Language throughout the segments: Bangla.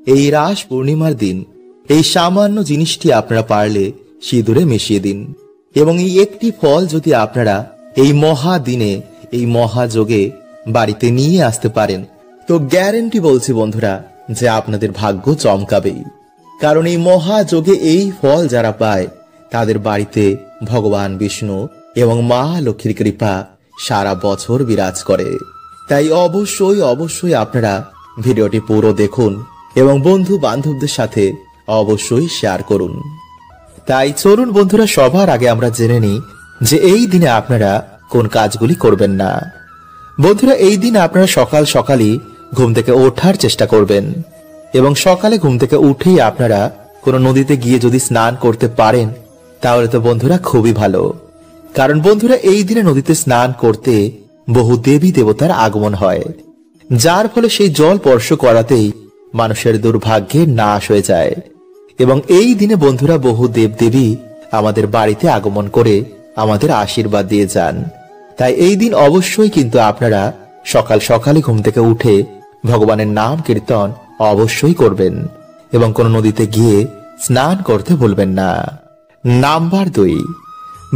এই রাস পূর্ণিমার দিন এই সামান্য জিনিসটি আপনারা পারলে সিঁদুরে মিশিয়ে দিন এবং এই একটি ফল যদি আপনারা এই মহা দিনে এই মহাযোগে বাড়িতে নিয়ে আসতে পারেন তো গ্যারান্টি বলছি বন্ধুরা যে আপনাদের ভাগ্য চমকাবেই। কারণ এই মহাযোগে এই ফল যারা পায় তাদের বাড়িতে ভগবান বিষ্ণু এবং মা লক্ষ্মীর কৃপা সারা বছর বিরাজ করে। তাই অবশ্যই অবশ্যই আপনারা ভিডিওটি পুরো দেখুন এবং বন্ধু বান্ধবদের সাথে অবশ্যই শেয়ার করুন। তাই চলুন বন্ধুরা, সবার আগে আমরা জেনে নিই যে এই দিনে আপনারা কোন কাজগুলি করবেন না। বন্ধুরা, এই দিন আপনারা সকাল সকালই ঘুম থেকে ওঠার চেষ্টা করবেন এবং সকালে ঘুম থেকে উঠেই আপনারা কোনো নদীতে গিয়ে যদি স্নান করতে পারেন তাহলে তো বন্ধুরা খুবই ভালো। কারণ বন্ধুরা, এই দিনে নদীতে স্নান করতে বহু দেবী দেবতার আগমন হয়, যার ফলে সেই জল স্পর্শ করাতেই মানুষের দুর্ভাগ্যের নাশ হয়ে যায়। এবং এই দিনে বন্ধুরা বহু দেবদেবী আমাদের বাড়িতে আগমন করে আমাদের আশীর্বাদ দিয়ে যান। তাই এই দিন অবশ্যই কিন্তু আপনারা সকাল সকালে ঘুম থেকে উঠে ভগবানের নাম কীর্তন অবশ্যই করবেন এবং কোন নদীতে গিয়ে স্নান করতে ভুলবেন না। নাম্বার 2,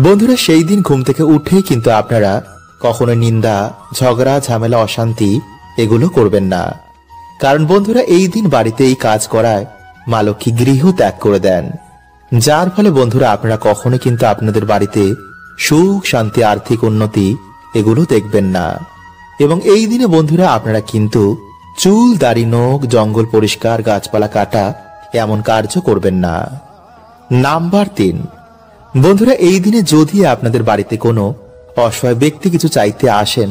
বন্ধুরা সেই দিন ঘুম থেকে উঠে কিন্তু আপনারা কখনো নিন্দা, ঝগড়া, ঝামেলা, অশান্তি এগুলো করবেন না। কারণ বন্ধুরা এই দিন বাড়িতে এই কাজ করায় মা লক্ষ্মী গৃহ ত্যাগ করে দেন, যার ফলে বন্ধুরা আপনারা কখনো কিন্তু আপনাদের বাড়িতে সুখ, শান্তি, আর্থিক উন্নতি এগুলো দেখবেন না। এবং এই দিনে বন্ধুরা আপনারা কিন্তু চুল, দাড়ি, নখ, জঙ্গল পরিষ্কার, গাছপালা কাটা এমন কার্য করবেন না। নাম্বার 3, বন্ধুরা এই দিনে যদি আপনাদের বাড়িতে কোনো অসহায় ব্যক্তি কিছু চাইতে আসেন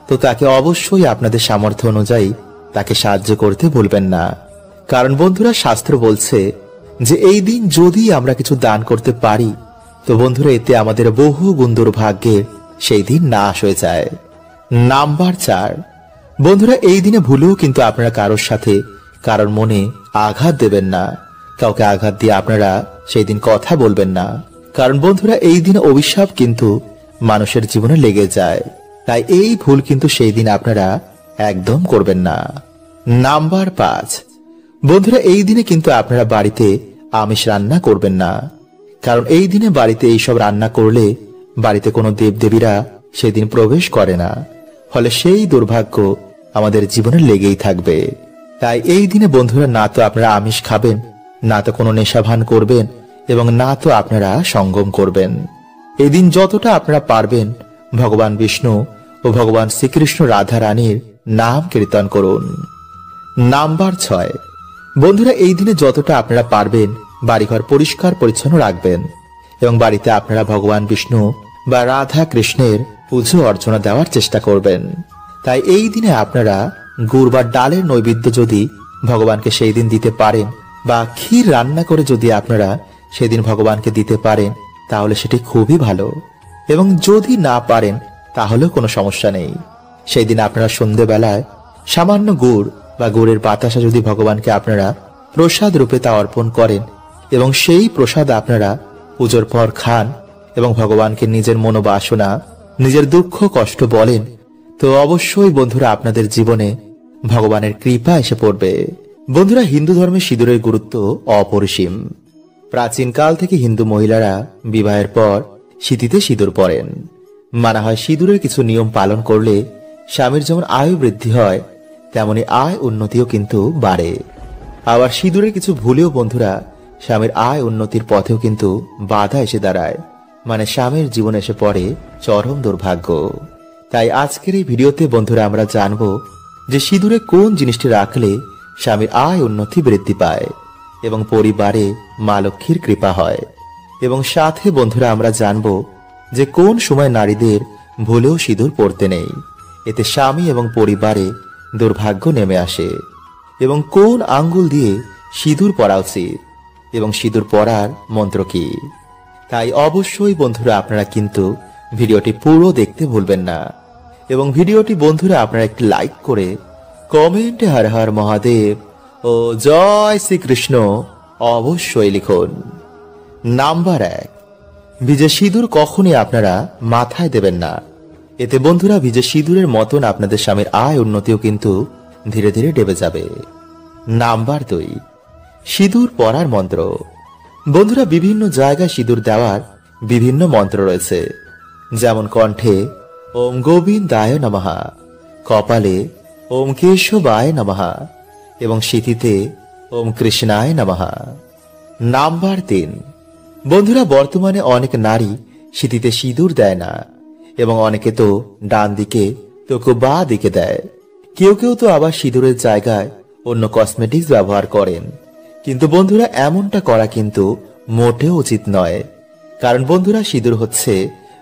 তো তাকে অবশ্যই আপনাদের সামর্থ্য অনুযায়ী তাকে সাহায্য করতে ভুলবেন না। কারণ বন্ধুরা শাস্ত্র বলছে যে এই দিন যদি আমরা কিছু দান করতে পারি তো বন্ধুরা এতে আমাদের বহু গুণ দুর্ভাগ্যের সেই দিন নাশ হয়ে যায়। নাম্বার 4, বন্ধুরা এই দিনে ভুলেও কিন্তু আপনারা কারোর সাথে কারোর মনে আঘাত দেবেন না। কাউকে আঘাত দিয়ে আপনারা সেই দিন কথা বলবেন না। কারণ বন্ধুরা এই দিনে অভিশাপ কিন্তু মানুষের জীবনে লেগে যায়। তাই এই ভুল কিন্তু সেই দিন আপনারা একদম করবেন না। নাম্বার 5, বন্ধুরা এই দিনে কিন্তু আপনারা বাড়িতে আমিষ রান্না করবেন না। কারণ এই দিনে বাড়িতে এইসব রান্না করলে বাড়িতে কোনো দেবদেবীরা সেদিন প্রবেশ করে না, ফলে সেই দুর্ভাগ্য আমাদের জীবনে লেগেই থাকবে। তাই এই দিনে বন্ধুরা না তো আপনারা আমিষ খাবেন, না তো কোনো নেশাভান করবেন এবং না তো আপনারা সঙ্গম করবেন। এই দিন যতটা আপনারা পারবেন ভগবান বিষ্ণু ও ভগবান শ্রীকৃষ্ণ রাধা রানীর নাম কীর্তন করুন। নাম্বার 6, বন্ধুরা এই দিনে যতটা আপনারা পারবেন বাড়িঘর পরিষ্কার পরিচ্ছন্ন রাখবেন এবং বাড়িতে আপনারা ভগবান বিষ্ণু বা রাধা কৃষ্ণের পুজো অর্চনা দেওয়ার চেষ্টা করবেন। তাই এই দিনে আপনারা গুড় বা ডালের নৈবেদ্য যদি ভগবানকে সেই দিন দিতে পারেন বা ক্ষীর রান্না করে যদি আপনারা সেদিন ভগবানকে দিতে পারেন তাহলে সেটি খুবই ভালো। এবং যদি না পারেন তাহলেও কোনো সমস্যা নেই। সেই দিন আপনারা সন্ধ্যেবেলায় সামান্য গুড় বা গুড়ের বাতাসা যদি ভগবানকে আপনারা প্রসাদ রূপে তা অর্পণ করেন এবং সেই প্রসাদ আপনারা পুজোর পর খান এবং ভগবানকে নিজের মনোবাসনা, নিজের দুঃখ কষ্ট বলেন তো অবশ্যই বন্ধুরা আপনাদের জীবনে ভগবানের কৃপা এসে পড়বে। বন্ধুরা হিন্দু ধর্মে সিঁদুরের গুরুত্ব অপরিসীম। প্রাচীন কাল থেকে হিন্দু মহিলারা বিবাহের পর সিঁথিতে সিঁদুর পরেন। মানা হয় সিঁদুরের কিছু নিয়ম পালন করলে স্বামীর যেমন আয়ু বৃদ্ধি হয় তেমনি আয় উন্নতিও কিন্তু বাড়ে। আবার সিঁদুরের কিছু ভুলেও বন্ধুরা স্বামীর আয় উন্নতির পথেও কিন্তু বাধা এসে দাঁড়ায়, মানে স্বামীর জীবনে এসে পড়ে চরম দুর্ভাগ্য। তাই আজকের এই ভিডিওতে বন্ধুরা আমরা জানবো যে সিঁদুরে কোন জিনিসটি রাখলে স্বামীর আয় উন্নতি বৃদ্ধি পায় এবং পরিবারে মা লক্ষ্মীর কৃপা হয়। এবং সাথে বন্ধুরা আমরা জানবো যে কোন সময় নারীদের ভুলেও সিঁদুর পরতে নেই, এতে স্বামী এবং পরিবারে দুর্ভাগ্য নেমে আসে। এবং কোন আঙ্গুল দিয়ে সিঁদুর পরা উচিত এবং সিঁদুর পরার মন্ত্র কি। তাই অবশ্যই বন্ধুরা আপনারা কিন্তু ভিডিওটি পুরো দেখতে ভুলবেন না এবং ভিডিওটি বন্ধুরা আপনারা একটি লাইক করে কমেন্টে হর হর মহাদেব ও জয় শ্রীকৃষ্ণ অবশ্যই লিখুন। নাম্বার 1, ভিজে সিঁদুর কখনই আপনারা মাথায় দেবেন না। এতে বন্ধুরা ভিজে সিঁদুরের মতন আপনাদের স্বামীর আয় উন্নতিও কিন্তু ধীরে ধীরে ডেবে যাবে। নাম্বার 2, সিঁদুর পরার মন্ত্র। বন্ধুরা, বিভিন্ন জায়গায় সিঁদুর দেওয়ার বিভিন্ন মন্ত্র রয়েছে, যেমন কণ্ঠে ওম গোবিন্দায় নমঃ, কপালে ওম কেশবায় নমঃ এবং সিঁথিতে ওম কৃষ্ণায় নমঃ। নাম্বার 3, বন্ধুরা, বর্তমানে অনেক নারী সিঁথিতে সিঁদুর দেয় না এবং অনেকে তো ডান দিকে তো কেউ বাঁ দিকে দেয়। কেউ কেউ তো আবার সিঁদুরের জায়গায় অন্য কসমেটিক্স ব্যবহার করেন। কিন্তু বন্ধুরা, এমনটা করা কিন্তু মোটেও উচিত নয়। কারণ বন্ধুরা, সিঁদুর হচ্ছে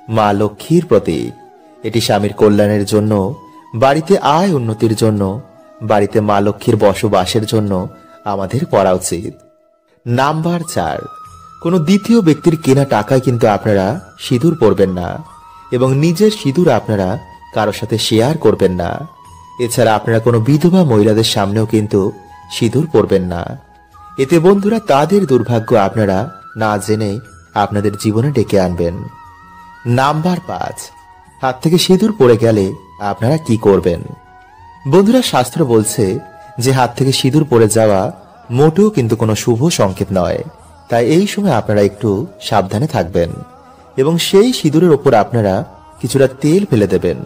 মা লক্ষ্মীর প্রতীক। এটি স্বামীর কল্যাণের জন্য, বাড়িতে আয় উন্নতির জন্য, বাড়িতে মা লক্ষ্মীর বসবাসের জন্য আমাদের পরা উচিত। নাম্বার 4, কোনো দ্বিতীয় ব্যক্তির কেনা টাকায় কিন্তু আপনারা সিঁদুর পরবেন না এবং নিজের সিঁদুর আপনারা কারো সাথে শেয়ার করবেন না। এছাড়া আপনারা কোনো বিধবা মহিলাদের সামনেও কিন্তু সিঁদুর পরবেন না। এতে বন্ধুরা, তাদের দুর্ভাগ্য আপনারা না জেনে আপনাদের জীবনে ডেকে আনবেন। নাম্বার 5, হাত থেকে সিঁদুর পড়ে গেলে আপনারা কি করবেন? বন্ধুরা, শাস্ত্র বলছে যে হাত থেকে সিঁদুর পড়ে যাওয়া মোটেও কিন্তু কোনো শুভ সংকেত নয়। তাই এই সময় আপনারা একটু সাবধানে থাকবেন এবং সেই সিঁদুরের ওপর আপনারা কিছুটা তেল ফেলে দেবেন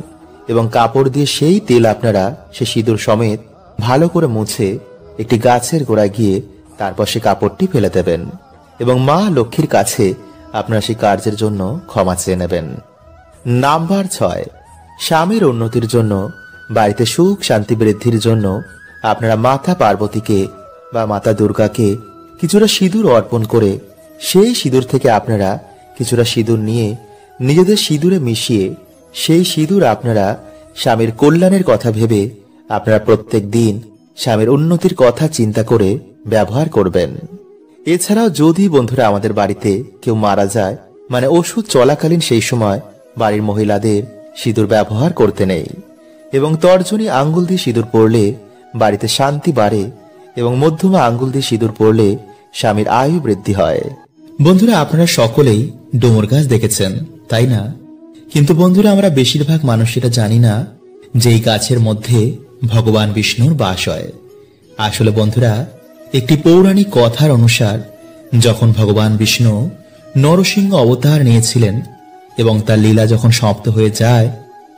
এবং কাপড় দিয়ে সেই তেল আপনারা সে সিঁদুর সমেত ভালো করে মুছে একটি গাছের গোড়ায় গিয়ে তারপর সে কাপড়টি ফেলে দেবেন এবং মা লক্ষ্মীর কাছে আপনারা সেই কার্যের জন্য ক্ষমা চেয়ে নেবেন। নাম্বার 6, স্বামীর উন্নতির জন্য, বাড়িতে সুখ শান্তি বৃদ্ধির জন্য আপনারা মাতা পার্বতীকে বা মাতা দুর্গাকে কিছুটা সিঁদুর অর্পণ করে সেই সিঁদুর থেকে আপনারা কিছুটা সিঁদুর নিয়ে নিজেদের সিঁদুরে মিশিয়ে সেই সিঁদুর আপনারা স্বামীর কল্যাণের কথা ভেবে আপনারা প্রত্যেক দিন স্বামীর উন্নতির কথা চিন্তা করে ব্যবহার করবেন। এছাড়াও যদি বন্ধুরা আমাদের বাড়িতে কেউ মারা যায়, মানে ওষুধ চলাকালীন, সেই সময় বাড়ির মহিলাদের সিঁদুর ব্যবহার করতে নেই এবং তর্জনী আঙ্গুল দিয়ে সিঁদুর পরলে বাড়িতে শান্তি বাড়ে এবং মধ্যমা আঙ্গুল দিয়ে সিঁদুর পরলে স্বামীর আয়ু বৃদ্ধি হয়। বন্ধুরা, আপনারা সকলেই ডুমুর গাছ দেখেছেন, তাই না? কিন্তু বন্ধুরা, আমরা বেশিরভাগ মানুষ এটা জানি না যে এই গাছের মধ্যে ভগবান বিষ্ণুর বাস হয়। আসলে বন্ধুরা, একটি পৌরাণিক কথার অনুসার যখন ভগবান বিষ্ণু নরসিংহ অবতার নিয়েছিলেন এবং তার লীলা যখন সমাপ্ত হয়ে যায়,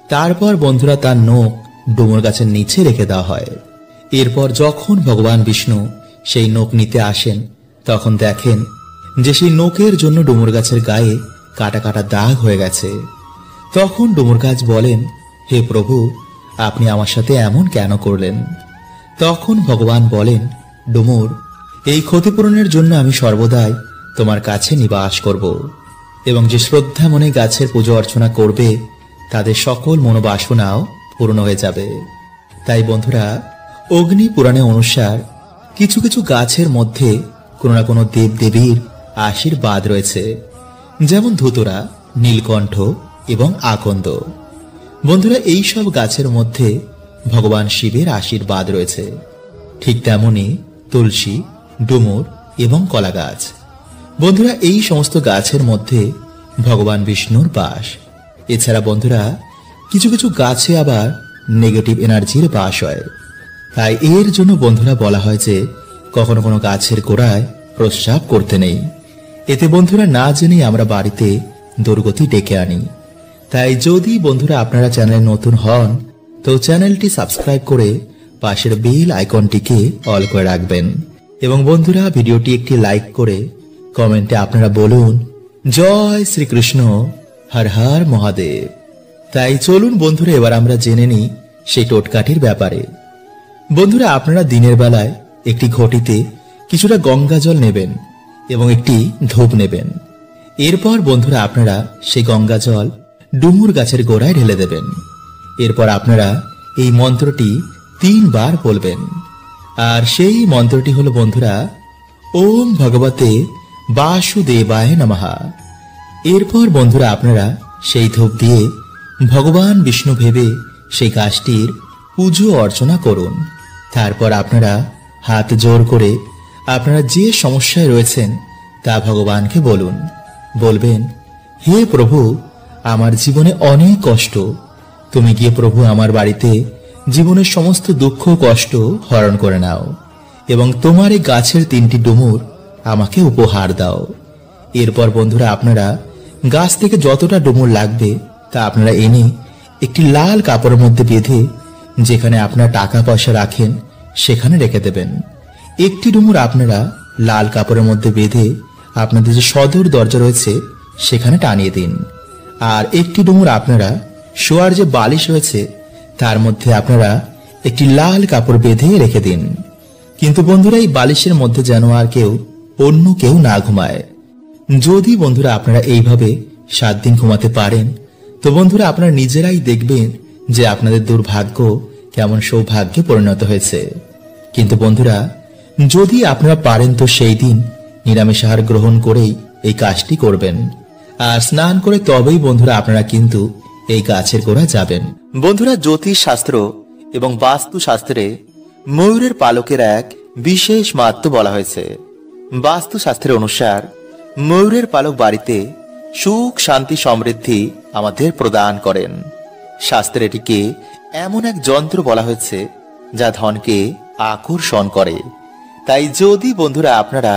তারপর বন্ধুরা তার নখ ডুমুর গাছের নিচে রেখে দেওয়া হয়। এরপর যখন ভগবান বিষ্ণু সেই নখ নিতে আসেন, তখন দেখেন যে সেই নখের জন্য ডুমুর গাছের গায়ে কাটা কাটা দাগ হয়ে গেছে। তখন ডুমুর গাছ বলেন, হে প্রভু, আপনি আমার সাথে এমন কেন করলেন? তখন ভগবান বলেন, ডুমুর, এই ক্ষতিপূরণের জন্য আমি সর্বদাই তোমার কাছে নিবাস করব এবং যে শ্রদ্ধা মনে গাছের পুজো অর্চনা করবে তাদের সকল মনোবাসনাও পূর্ণ হয়ে যাবে। তাই বন্ধুরা, অগ্নি পুরাণে অনুসার কিছু কিছু গাছের মধ্যে কোনো না কোনো দেব দেবীর আশীর্বাদ রয়েছে, যেমন ধুতরা, নীলকণ্ঠ এবং আকন্দ। বন্ধুরা, এই সব গাছের মধ্যে ভগবান শিবের আশীর্বাদ রয়েছে। ঠিক তেমনি তুলসী, ডুমুর এবং কলা গাছ। বন্ধুরা, এই সমস্ত গাছের মধ্যে ভগবান বিষ্ণুর বাস। এছাড়া বন্ধুরা, কিছু কিছু গাছে আবার নেগেটিভ এনার্জির বাস হয়। তাই এর জন্য বন্ধুরা বলা হয় যে কখনো কোনো গাছের গোড়ায় প্রস্রাব করতে নেই। এতে বন্ধুরা না জেনেই আমরা বাড়িতে দুর্গতি ডেকে আনি। তাই যদি বন্ধুরা আপনারা চ্যানেলে নতুন হন, তো চ্যানেলটি সাবস্ক্রাইব করে পাশের বেল আইকনটিকে অল করে রাখবেন এবং বন্ধুরা ভিডিওটি একটি লাইক করে কমেন্টে আপনারা বলুন, জয় শ্রীকৃষ্ণ, হর হর মহাদেব। তাই চলুন বন্ধুরা, এবার আমরা জেনে নিই সেই টোটকাটির ব্যাপারে। বন্ধুরা, আপনারা দিনের বেলায় একটি ঘটিতে কিছুটা গঙ্গা জল নেবেন এবং একটি ধূপ নেবেন। এরপর বন্ধুরা আপনারা সেই গঙ্গা জল ডুমুর গাছের গোড়ায় ঢেলে দেবেন। এরপর আপনারা এই মন্ত্রটি 3 বার বলবেন। আর সেই মন্ত্রটি হলো বন্ধুরা, ওম ভগবতে বাসুদেবায় নমঃ। এরপর বন্ধুরা আপনারা সেই ধূপ দিয়ে ভগবান বিষ্ণু ভেবে সেই গাছটির পুজো অর্চনা করুন। তারপর আপনারা হাত জোর করে আপনারা যে সমস্যায় রয়েছেন তা ভগবানকে বলুন। বলবেন, হে প্রভু, আমার জীবনে অনেক কষ্ট, তুমি গিয়ে প্রভু আমার বাড়িতে জীবনের সমস্ত দুঃখ কষ্ট হরণ করে নাও এবং তোমার এই গাছের 3টি ডুমুর আমাকে উপহার দাও। এরপর বন্ধুরা আপনারা গাছ থেকে যতটা ডুমুর লাগবে তা আপনারা এনে একটি লাল কাপড়ের মধ্যে বেঁধে যেখানে আপনারা টাকা পয়সা রাখেন সেখানে রেখে দেবেন। একটি ডুমুর আপনারা লাল কাপড়ের মধ্যে বেঁধে আপনাদের যে সদর দরজা রয়েছে সেখানে টানিয়ে দিন। আর একটি ডুমুর আপনারা শোয়ার যে বালিশ রয়েছে তার মধ্যে আপনারা একটি লাল কাপড় বেঁধে রেখে দিন। কিন্তু বন্ধুরা এই বালিশের মধ্যে যেন আর অন্য কেউ না ঘুমায়। যদি বন্ধুরা আপনারা এইভাবে 7 দিন ঘুমাতে পারেন তো বন্ধুরা আপনারা নিজেরাই দেখবেন যে আপনাদের দুর্ভাগ্য কেমন সৌভাগ্যে পরিণত হয়েছে। কিন্তু বন্ধুরা যদি আপনারা পারেন তো সেই দিন নিরামিষ আহার গ্রহণ করেই এই কাজটি করবেন। আর স্নান করে তবেই বন্ধুরা আপনারা কিন্তু এই গাছের গোড়া যাবেন। বন্ধুরা জ্যোতিষ শাস্ত্র এবং বাস্তু শাস্ত্রে ময়ূরের পালকের এক বিশেষ মাহাত্ম্য বলা হয়েছে। বাস্তু শাস্ত্রের অনুসার ময়ূরের পালক বাড়িতে সুখ শান্তি সমৃদ্ধি আমাদের প্রদান করেন। শাস্ত্রে এটিকে এমন এক যন্ত্র বলা হয়েছে যা ধনকে আকর্ষণ করে। তাই যদি বন্ধুরা আপনারা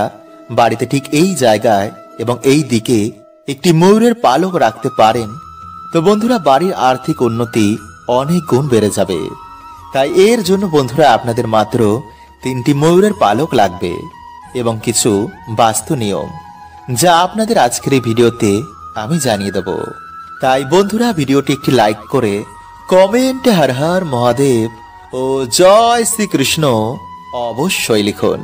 বাড়িতে ঠিক এই জায়গায় এবং এই দিকে একটি ময়ূরের পালক রাখতে পারেন তো বন্ধুরা বাড়ির আর্থিক উন্নতি অনেক গুণ বেড়ে যাবে। তাই এর জন্য বন্ধুরা আপনাদের মাত্র 3টি ময়ূরের পালক লাগবে এবং কিছু বাস্তু নিয়ম যা আপনাদের আজকের এই ভিডিওতে আমি জানিয়ে দেব। তাই বন্ধুরা ভিডিওটি একটি লাইক করে কমেন্টে হর হর মহাদেব ও জয় শ্রীকৃষ্ণ অবশ্যই লিখুন।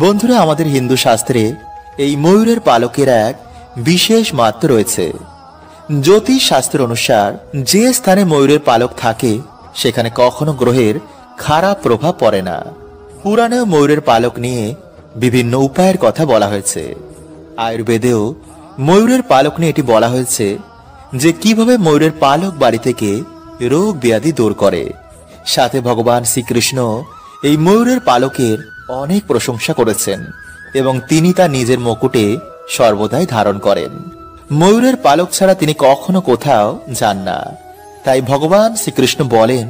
বন্ধুরা আমাদের হিন্দু শাস্ত্রে এই ময়ূরের পালকের এক বিশেষ মাহাত্ম্য রয়েছে। জ্যোতিষ শাস্ত্র অনুসার যে স্থানে ময়ূরের পালক থাকে সেখানে কখনো গ্রহের খারাপ প্রভাব পড়ে না। পুরাণেও ময়ূরের পালক নিয়ে বিভিন্ন উপায়ের কথা বলা হয়েছে। আয়ুর্বেদেও ময়ূরের পালক নিয়ে এটি বলা হয়েছে যে কিভাবে ময়ূরের পালক বাড়ি থেকে রোগ ব্যাধি দূর করে। সাথে ভগবান শ্রীকৃষ্ণ এই ময়ূরের পালকের অনেক প্রশংসা করেছেন এবং তিনি তা নিজের মুকুটে সর্বদাই ধারণ করেন। ময়ূরের পালক ছাড়া তিনি কখনো কোথাও যান না। তাই ভগবান শ্রীকৃষ্ণ বলেন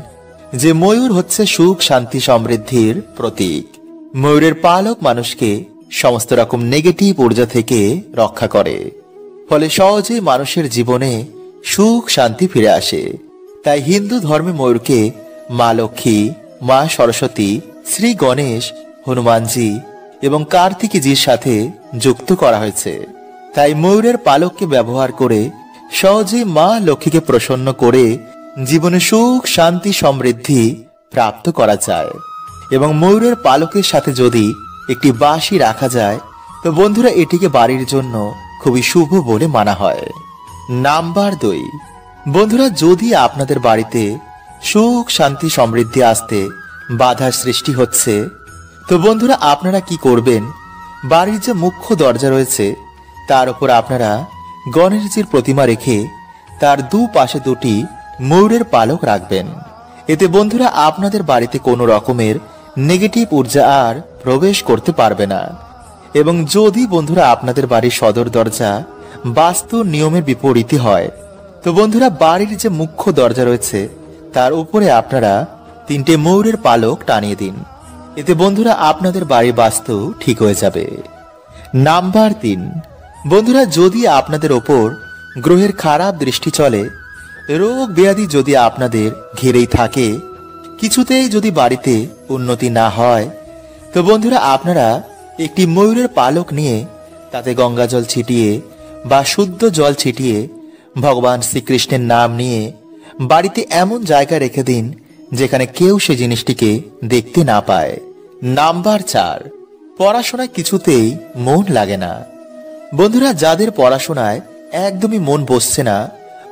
যে ময়ূর হচ্ছে সুখ শান্তি সমৃদ্ধির প্রতীক। ময়ূরের পালক মানুষকে সমস্ত রকম নেগেটিভ ঊর্জা থেকে রক্ষা করে, ফলে সহজেই মানুষের জীবনে সুখ শান্তি ফিরে আসে। তাই হিন্দু ধর্মে ময়ূরকে মা লক্ষ্মী, মা সরস্বতী, শ্রী গণেশ, হনুমানজি এবং কার্তিকীজির সাথে যুক্ত করা হয়েছে। তাই ময়ূরের পালককে ব্যবহার করে সহজেই মা লক্ষ্মীকে প্রসন্ন করে জীবনে সুখ শান্তি সমৃদ্ধি প্রাপ্ত করা যায়। এবং ময়ূরের পালকের সাথে যদি একটি বাঁশি রাখা যায় তো বন্ধুরা এটিকে বাড়ির জন্য খুবই শুভ বলে মানা হয়। নাম্বার 2, বন্ধুরা যদি আপনাদের বাড়িতে সুখ শান্তি সমৃদ্ধি আসতে বাধার সৃষ্টি হচ্ছে তো বন্ধুরা আপনারা কি করবেন, বাড়ির যে মুখ্য দরজা রয়েছে তার উপর আপনারা গণেশজির প্রতিমা রেখে তার দুপাশে 2টি ময়ূরের পালক রাখবেন। এতে বন্ধুরা আপনাদের বাড়িতে কোনো রকমের নেগেটিভ ঊর্জা আর প্রবেশ করতে পারবে না। এবং যদি বন্ধুরা আপনাদের বাড়ির সদর দরজা বাস্তু নিয়মের বিপরীতে হয় তো বন্ধুরা বাড়ির যে মুখ্য দরজা রয়েছে তার উপরে আপনারা 3টে ময়ূরের পালক টানিয়ে দিন। এতে বন্ধুরা আপনাদের বাড়ির বাস্তু ঠিক হয়ে যাবে। নাম্বার 3, বন্ধুরা যদি আপনাদের ওপর গ্রহের খারাপ দৃষ্টি চলে, রোগ ব্যাধি যদি আপনাদের ঘিরেই থাকে, কিছুতেই যদি বাড়িতে উন্নতি না হয় তো বন্ধুরা আপনারা একটি ময়ূরের পালক নিয়ে তাতে গঙ্গা জল ছিটিয়ে বা শুদ্ধ জল ছিটিয়ে ভগবান শ্রীকৃষ্ণের নাম নিয়ে বাড়িতে এমন জায়গায় রেখে দিন যেখানে কেউ সে জিনিসটিকে দেখতে না পায়। নাম্বার 4, পড়াশোনায় কিছুতেই মন লাগে না। বন্ধুরা যাদের পড়াশোনায় একদমই মন বসছে না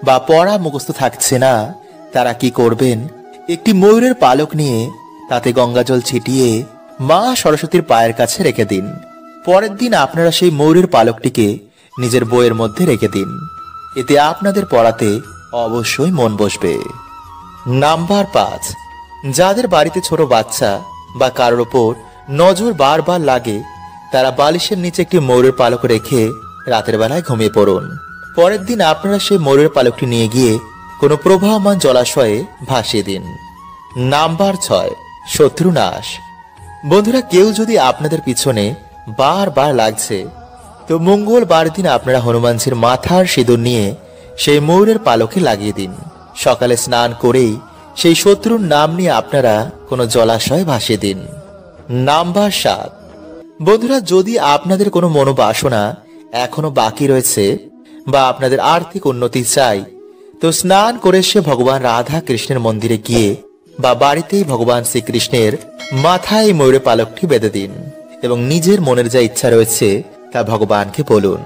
বা পড়া মুখস্থ থাকছে না তারা কি করবেন, একটি ময়ূরের পালক নিয়ে তাতে গঙ্গা জল ছিটিয়ে মা সরস্বতীর পায়ের কাছে রেখে দিন। পরের দিন আপনারা সেই ময়ূরের পালকটিকে নিজের বইয়ের মধ্যে রেখে দিন। এতে আপনাদের পড়াতে অবশ্যই মন বসবে। নাম্বার 5, যাদের বাড়িতে ছোট বাচ্চা বা কারোর ওপর নজর বারবার লাগে তারা বালিশের নিচে একটি ময়ূরের পালক রেখে রাতের বেলায় ঘুমিয়ে পড়ুন। পরের দিন আপনারা সেই ময়ূরের পালকটি নিয়ে গিয়ে কোনো প্রবাহমান জলাশয়ে ভাসিয়ে দিন। নাম্বার 6, শত্রু নাশ। বন্ধুরা, কেউ যদি আপনাদের পিছনে বারবার লাগছে, তো মঙ্গলবার দিন আপনারা হনুমানজির মাথার সিঁদুর নিয়ে সেই ময়ূরের পালকে লাগিয়ে দিন। সকালে স্নান করেই সেই শত্রুর নাম নিয়ে আপনারা কোনো জলাশয়ে ভাসিয়ে দিন। নাম্বার 7। বন্ধুরা, যদি আপনাদের কোনো মনোবাসনা এখনো বাকি রয়েছে বা আপনাদের আর্থিক উন্নতি চাই, তো স্নান করে সে ভগবান রাধা কৃষ্ণের মন্দিরে গিয়ে বা বাড়িতেই ভগবান শ্রীকৃষ্ণের মাথায় ময়ূরের পালকটি বেঁধে দিন এবং নিজের মনের যা ইচ্ছা রয়েছে তা ভগবানকে বলুন।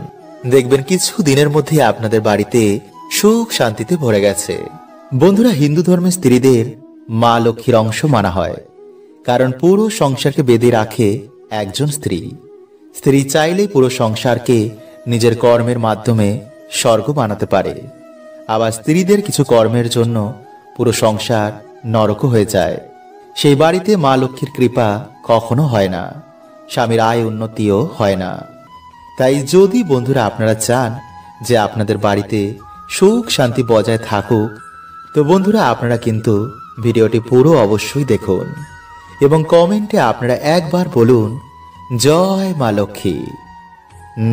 দেখবেন কিছু দিনের মধ্যে আপনাদের বাড়িতে সুখ শান্তিতে ভরে গেছে। বন্ধুরা, হিন্দু ধর্মের স্ত্রীদের মা লক্ষ্মীর অংশ মানা হয়, কারণ পুরো সংসারকে বেঁধে রাখে একজন স্ত্রী। স্ত্রী চাইলেই পুরো সংসারকে নিজের কর্মের মাধ্যমে স্বর্গ বানাতে পারে। আবার স্ত্রীদের কিছু কর্মের জন্য পুরো সংসার নরক হয়ে যায়। সেই বাড়িতে মা লক্ষ্মীর কৃপা কখনো হয় না, স্বামীর আয় উন্নতিও হয় না। তাই যদি বন্ধুরা আপনারা চান যে আপনাদের বাড়িতে সুখ শান্তি বজায় থাকুক, তো বন্ধুরা আপনারা কিন্তু ভিডিওটি পুরো অবশ্যই দেখুন এবং কমেন্টে আপনারা একবার বলুন জয় মা লক্ষ্মী।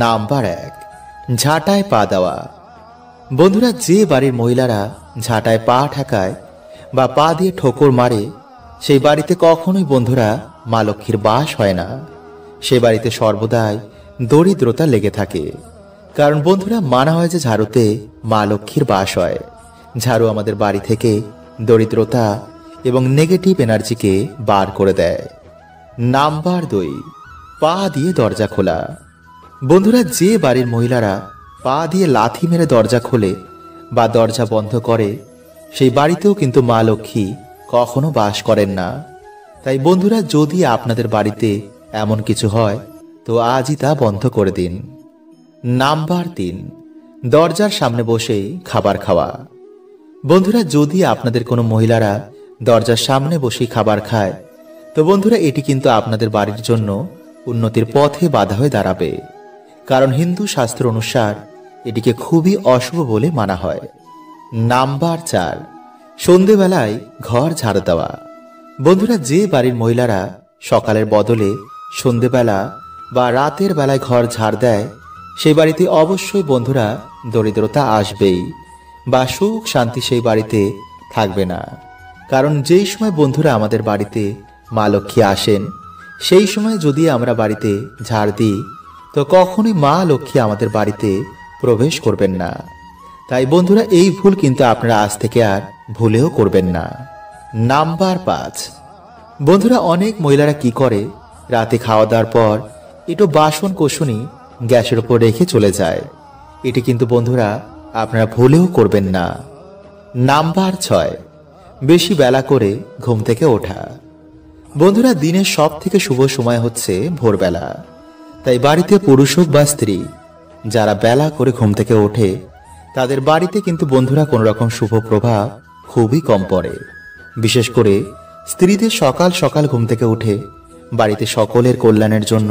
নাম্বার 1, ঝাঁটায় পা দেওয়া। বন্ধুরা, যে বাড়ির মহিলারা ঝাঁটায় পা ঠেকায় বা পা দিয়ে ঠোকর মারে, সেই বাড়িতে কখনোই বন্ধুরা মা লক্ষ্মীর বাস হয় না। সে বাড়িতে সর্বদাই দরিদ্রতা লেগে থাকে, কারণ বন্ধুরা মানা হয় যে ঝাড়ুতে মা লক্ষ্মীর বাস হয়। ঝাড়ু আমাদের বাড়ি থেকে দরিদ্রতা এবং নেগেটিভ এনার্জিকে বার করে দেয়। নাম্বার 2, পা দিয়ে দরজা খোলা। বন্ধুরা, যে বাড়ির মহিলারা পা দিয়ে লাথি মেরে দরজা খোলে বা দরজা বন্ধ করে, সেই বাড়িতেও কিন্তু মা লক্ষ্মী কখনো বাস করেন না। তাই বন্ধুরা, যদি আপনাদের বাড়িতে এমন কিছু হয়, তো আজই তা বন্ধ করে দিন। নাম্বার 3, দরজার সামনে বসে খাবার খাওয়া। বন্ধুরা, যদি আপনাদের কোনো মহিলারা দরজার সামনে বসে খাবার খায়, তো বন্ধুরা এটি কিন্তু আপনাদের বাড়ির জন্য উন্নতির পথে বাধা হয়ে দাঁড়াবে, কারণ হিন্দু শাস্ত্র অনুসার এটিকে খুবই অশুভ বলে মানা হয়। নাম্বার 4, সন্ধেবেলায় ঘর ঝাড়ু দেওয়া। বন্ধুরা, যে বাড়ির মহিলারা সকালের বদলে সন্ধেবেলা বা রাতের বেলায় ঘর ঝাড় দেয়, সেই বাড়িতে অবশ্যই বন্ধুরা দরিদ্রতা আসবেই বা সুখ শান্তি সেই বাড়িতে থাকবে না। কারণ যেই সময় বন্ধুরা আমাদের বাড়িতে মা লক্ষ্মী আসেন, সেই সময় যদি আমরা বাড়িতে ঝাড় দিই, তো কখনোই মা লক্ষ্মী আমাদের বাড়িতে প্রবেশ করবেন না। তাই বন্ধুরা এই ভুল কিন্তু আপনারা আজ থেকে আর ভুলেও করবেন না। নাম্বার 5, বন্ধুরা অনেক মহিলারা কি করে, রাতে খাওয়া দাওয়ার পর একটু বাসন কোসনি গ্যাসের উপর রেখে চলে যায়। এটি কিন্তু বন্ধুরা আপনারা ভুলেও করবেন না। নাম্বার 6, বেশি বেলা করে ঘুম থেকে ওঠা। বন্ধুরা, দিনের সব থেকে শুভ সময় হচ্ছে ভোরবেলা। তাই বাড়িতে পুরুষ হোক বা স্ত্রী, যারা বেলা করে ঘুম থেকে ওঠে, তাদের বাড়িতে কিন্তু বন্ধুরা কোনো রকম শুভ প্রভাব খুবই কম পড়ে। বিশেষ করে স্ত্রীদের সকাল সকাল ঘুম থেকে উঠে বাড়িতে সকলের কল্যাণের জন্য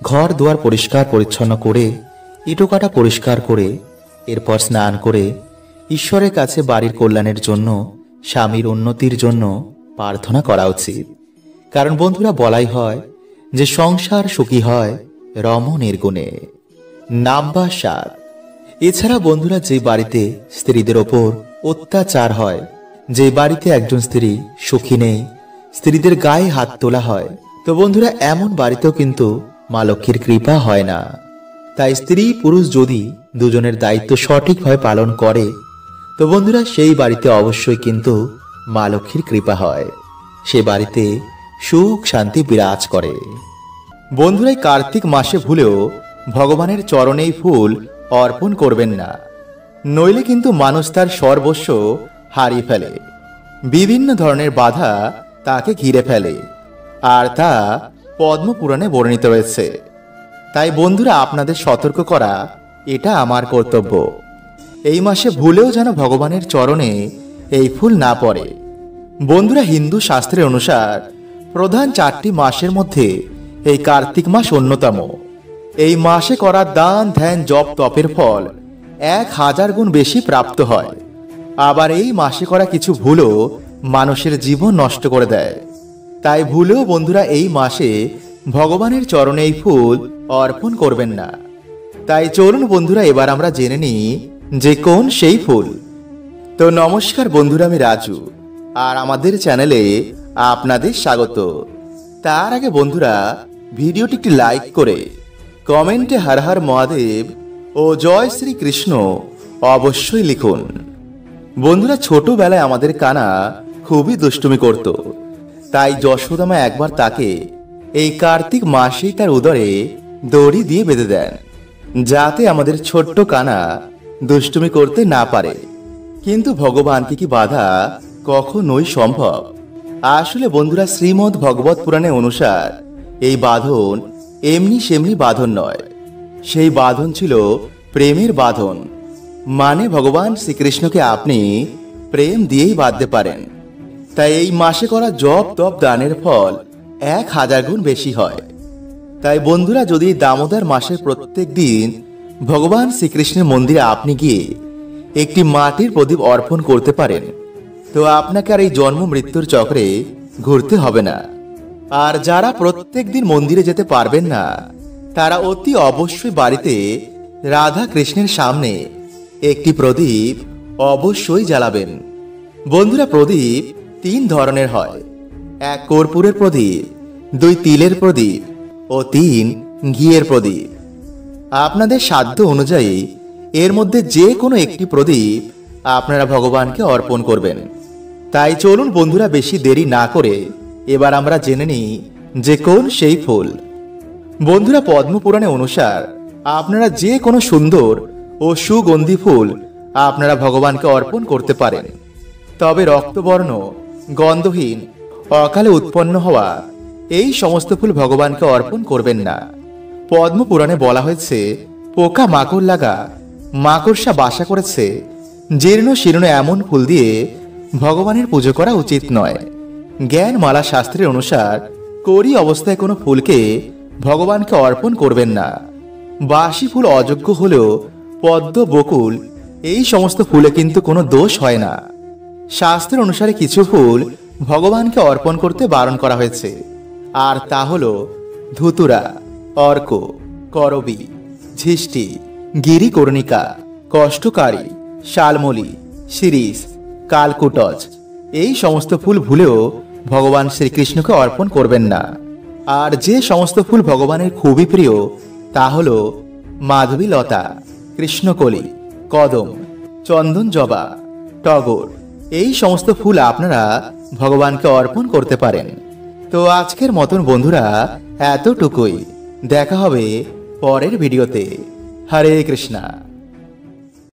ঘর দুয়ার পরিষ্কার পরিচ্ছন্ন করে, ইটোকাটা পরিষ্কার করে, এরপর স্নান করে ঈশ্বরের কাছে বাড়ির কল্যাণের জন্য, স্বামীর উন্নতির জন্য প্রার্থনা করা উচিত। কারণ বন্ধুরা বলাই হয় যে সংসার সুখী হয় রমণীর গুণে। নাম্বার 7, এছাড়া বন্ধুরা যে বাড়িতে স্ত্রীদের ওপর অত্যাচার হয়, যে বাড়িতে একজন স্ত্রী সুখী নেই, স্ত্রীদের গায়ে হাত তোলা হয়, তো বন্ধুরা এমন বাড়িতেও কিন্তু মা লক্ষ্মীর কৃপা হয় না। তাই স্ত্রী পুরুষ যদি দুজনের দায়িত্ব সঠিকভাবে পালন করে, তো বন্ধুরা সেই বাড়িতে অবশ্যই কিন্তু মা লক্ষ্মীর কৃপা হয়, সে বাড়িতে সুখ শান্তি বিরাজ করে। বন্ধুরা, কার্তিক মাসে ভুলেও ভগবানের চরণেই ফুল অর্পণ করবেন না, নইলে কিন্তু মানুষ তার সর্বস্ব হারিয়ে ফেলে। বিভিন্ন ধরনের বাধা তাকে ঘিরে ফেলে, আর তা পদ্মপুরাণে বর্ণিত রয়েছে। তাই বন্ধুরা আপনাদের সতর্ক করা এটা আমার কর্তব্য। এই মাসে ভুলেও যেন ভগবানের চরণে এই ফুল না পড়ে। বন্ধুরা, হিন্দু শাস্ত্রের অনুসার প্রধান 4টি মাসের মধ্যে এই কার্তিক মাস অন্যতম। এই মাসে করা দান ধ্যান জপ তপের ফল 1000 গুণ বেশি প্রাপ্ত হয়। আবার এই মাসে করা কিছু ভুলও মানুষের জীবন নষ্ট করে দেয়। তাই ভুলেও বন্ধুরা এই মাসে ভগবানের চরণে এই ফুল অর্পণ করবেন না। তাই চলুন বন্ধুরা এবার আমরা জেনে নিই যে কোন সেই ফুল। তো নমস্কার বন্ধুরা, আমি রাজু, আর আমাদের চ্যানেলে আপনাদের স্বাগত। তার আগে বন্ধুরা ভিডিওটি একটি লাইক করে কমেন্টে হর হর মহাদেব ও জয় শ্রী কৃষ্ণ অবশ্যই লিখুন। বন্ধুরা ছোটবেলায় আমাদের কানা খুবই দুষ্টুমি করত, তাই যশোদামা একবার তাকে এই কার্তিক মাসেই তার উদরে দড়ি দিয়ে বেঁধে দেন, যাতে আমাদের ছোট্ট কানা দুষ্টুমি করতে না পারে। কিন্তু ভগবানকে কি বাধা কখনোই সম্ভব? আসলে বন্ধুরা শ্রীমদ্ ভগবত পুরাণে অনুসার এই বাঁধন এমনি সেমনি বাঁধন নয়, সেই বাঁধন ছিল প্রেমের বাঁধন। মানে ভগবান শ্রীকৃষ্ণকে আপনি প্রেম দিয়েই বাঁধতে পারেন। তাই এই মাসে করা জপ তপ দানের ফল 1000 গুণ বেশি হয়। তাই বন্ধুরা যদি দামোদর মাসের প্রত্যেক দিন ভগবান শ্রীকৃষ্ণের মন্দিরে আপনি গিয়ে একটি মাটির প্রদীপ অর্পণ করতে পারেন, তো আপনাকে আর এই জন্ম মৃত্যুর চক্রে ঘুরতে হবে না। আর যারা প্রত্যেক দিন মন্দিরে যেতে পারবেন না, তারা অতি অবশ্যই বাড়িতে রাধা কৃষ্ণের সামনে একটি প্রদীপ অবশ্যই জ্বালাবেন। বন্ধুরা প্রদীপ 3 ধরনের হয়, 1 কর্পূরের প্রদীপ, 2 তিলের প্রদীপ ও 3 ঘিয়ের প্রদীপ। আপনাদের সাধ্য অনুযায়ী এর মধ্যে যে কোনো একটি প্রদীপ আপনারা ভগবানকে অর্পণ করবেন। তাই চলুন বন্ধুরা বেশি দেরি না করে এবার আমরা জেনে নিই যে কোন সেই ফুল। বন্ধুরা পদ্মপুরাণে অনুসার আপনারা যে কোনো সুন্দর ও সুগন্ধি ফুল আপনারা ভগবানকে অর্পণ করতে পারেন, তবে রক্তবর্ণ, গন্ধহীন, অকালে উৎপন্ন হওয়া এই সমস্ত ফুল ভগবানকে অর্পণ করবেন না। পদ্মপুরাণে বলা হয়েছে পোকা মাকড় লাগা, মাকড়সা বাসা করেছে জীর্ণ শীর্ণ এমন ফুল দিয়ে ভগবানের পুজো করা উচিত নয়। জ্ঞানমালা শাস্ত্রের অনুসার করি অবস্থায় কোনো ফুলকে ভগবানকে অর্পণ করবেন না। বাসি ফুল অযোগ্য হলেও পদ্ম, বকুল এই সমস্ত ফুলে কিন্তু কোনো দোষ হয় না। শাস্ত্রের অনুসারে কিছু ফুল ভগবানকে অর্পণ করতে বারণ করা হয়েছে, আর তা হলো ধুতুরা, অর্ক, করবী, ঝিষ্টি, গিরিকর্ণিকা, কষ্টকারী, শালমলি, শিরিষ, কালকুটজ এই সমস্ত ফুল ভুলেও ভগবান শ্রীকৃষ্ণকে অর্পণ করবেন না। আর যে সমস্ত ফুল ভগবানের খুবই প্রিয় তা হল মাধবী লতা, কৃষ্ণকলি, কদম, চন্দন জবা, টগর এই সমস্ত ফুল আপনারা ভগবানকে অর্পণ করতে পারেন। তো আজকের মতন বন্ধুরা এতটুকুই, দেখা হবে পরের ভিডিওতে। হরে কৃষ্ণা।